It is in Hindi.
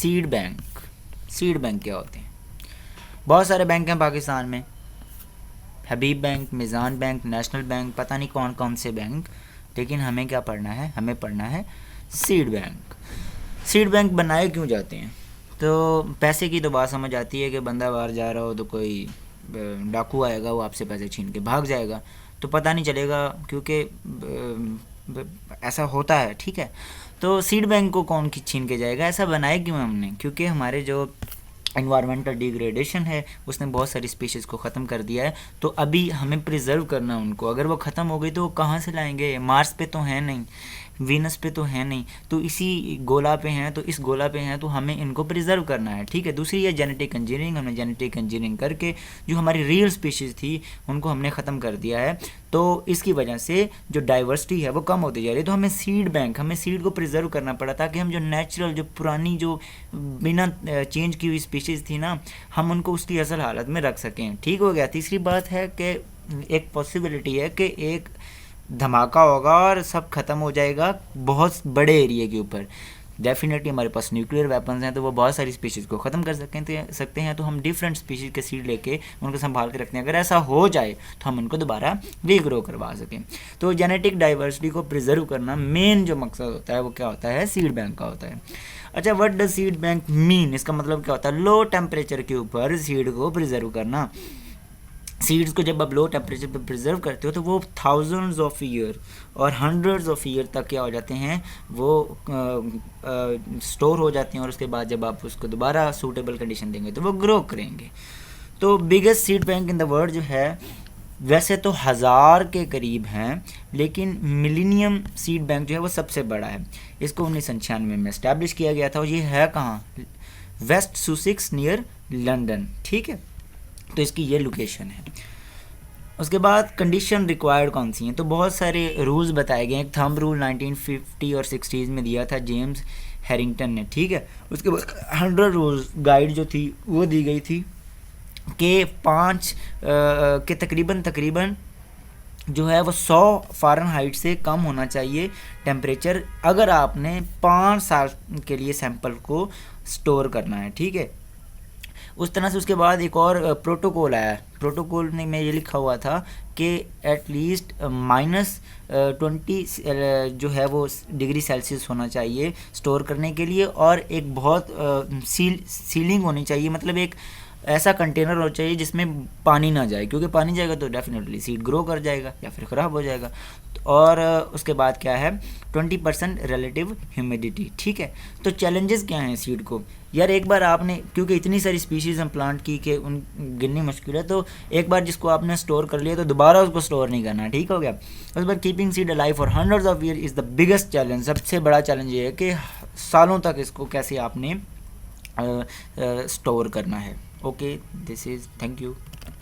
Seed bank. सीड बैंक क्या होते हैं? बहुत सारे बैंक हैं पाकिस्तान में, Habib bank, Meezan bank, national bank, पता नहीं कौन कौन से बैंक, लेकिन हमें क्या पढ़ना है? हमें पढ़ना है सीड बैंक। सीड बैंक बनाए क्यों जाते हैं? तो पैसे की तो बात समझ आती है कि बंदा बाहर जा रहा हो तो कोई डाकू आएगा, वो आपसे पैसे छीन के भाग जाएगा, तो पता नहीं चलेगा, क्योंकि ऐसा होता है, ठीक है। तो सीड बैंक को कौन छीन के जाएगा? ऐसा बनाए क्यों हमने? क्योंकि हमारे जो एनवायरमेंटल डिग्रेडेशन है उसने बहुत सारी स्पीशीज़ को ख़त्म कर दिया है, तो अभी हमें प्रिजर्व करना उनको। अगर वो ख़त्म हो गई तो वो कहाँ से लाएंगे? मार्स पे तो है नहीं, वीनस पे तो है नहीं, तो इसी गोला पे हैं, तो इस गोला पे हैं, तो हमें इनको प्रिजर्व करना है, ठीक है। दूसरी है जेनेटिक इंजीनियरिंग। हमने जेनेटिक इंजीनियरिंग करके जो हमारी रियल स्पीशीज़ थी उनको हमने ख़त्म कर दिया है, तो इसकी वजह से जो डाइवर्सिटी है वो कम होती जा रही है। तो हमें सीड बैंक, हमें सीड को प्रिजर्व करना पड़ा ताकि हम जो नेचुरल, जो पुरानी, जो बिना चेंज की हुई स्पीशीज़ थी ना, हम उनको उसकी असल हालत में रख सकें, ठीक हो गया। तीसरी बात है कि एक पॉसिबिलिटी है कि एक धमाका होगा और सब ख़त्म हो जाएगा बहुत बड़े एरिया के ऊपर। डेफिनेटली हमारे पास न्यूक्लियर वेपन्स हैं तो वो बहुत सारी स्पीशीज़ को ख़त्म कर सकते हैं, तो हम डिफरेंट स्पीशीज़ के सीड लेके उनको संभाल के रखते हैं। अगर ऐसा हो जाए तो हम उनको दोबारा रीग्रो करवा सकें। तो जेनेटिक डाइवर्सिटी को प्रिजर्व करना मेन जो मकसद होता है वो क्या होता है? सीड बैंक का होता है। अच्छा, what does seed bank mean? इसका मतलब क्या होता है? लो टेम्परेचर के ऊपर सीड को प्रिजर्व करना। सीड्स को जब आप लो टेम्परेचर पर प्रिजर्व करते हो तो वो थाउजेंड्स ऑफ ईयर और हंड्रेड्स ऑफ ईयर तक क्या हो जाते हैं? वो स्टोर हो जाते हैं, और उसके बाद जब आप उसको दोबारा सूटेबल कंडीशन देंगे तो वो ग्रो करेंगे। तो biggest seed bank in the world जो है वैसे तो 1000 के करीब हैं, लेकिन मिलीनियम सीड बैंक जो है वो सबसे बड़ा है। इसको 1996 में इस्टेब्लिश किया गया था, और ये है कहाँ? वेस्ट सुसेक्स नियर लंदन, ठीक है। तो इसकी ये लोकेशन है। उसके बाद कंडीशन रिक्वायर्ड कौन सी हैं? तो बहुत सारे रूल्स बताए गए हैं। एक थंब रूल 1950 और 60s में दिया था जेम्स हैरिंगटन ने, ठीक है। उसके बाद 100 रूल्स गाइड जो थी वो दी गई थी कि 5 के तकरीबन जो है वो 100 फ़ारेनहाइट से कम होना चाहिए टेम्परेचर, अगर आपने 5 साल के लिए सैंपल को स्टोर करना है, ठीक है। उस तरह से उसके बाद एक और प्रोटोकॉल आया। प्रोटोकॉल में ये लिखा हुआ था कि एटलीस्ट -20 जो है वो डिग्री सेल्सियस होना चाहिए स्टोर करने के लिए, और एक बहुत सीलिंग होनी चाहिए, मतलब एक ऐसा कंटेनर होना चाहिए जिसमें पानी ना जाए, क्योंकि पानी जाएगा तो डेफिनेटली सीड ग्रो कर जाएगा या फिर ख़राब हो जाएगा। और उसके बाद क्या है? 20% रिलेटिव ह्यूमिडिटी, ठीक है। तो चैलेंजेस क्या हैं सीड को? यार एक बार आपने, क्योंकि इतनी सारी स्पीशीज़ हम प्लांट की कि उन गिननी मुश्किल है, तो एक बार जिसको आपने स्टोर कर लिया तो दोबारा उसको स्टोर नहीं करना, ठीक हो गया। उस बार keeping seed alive for hundreds of year is the biggest challenge. सबसे बड़ा चैलेंज ये है कि सालों तक इसको कैसे आपने स्टोर करना है। Okay, this is, thank you.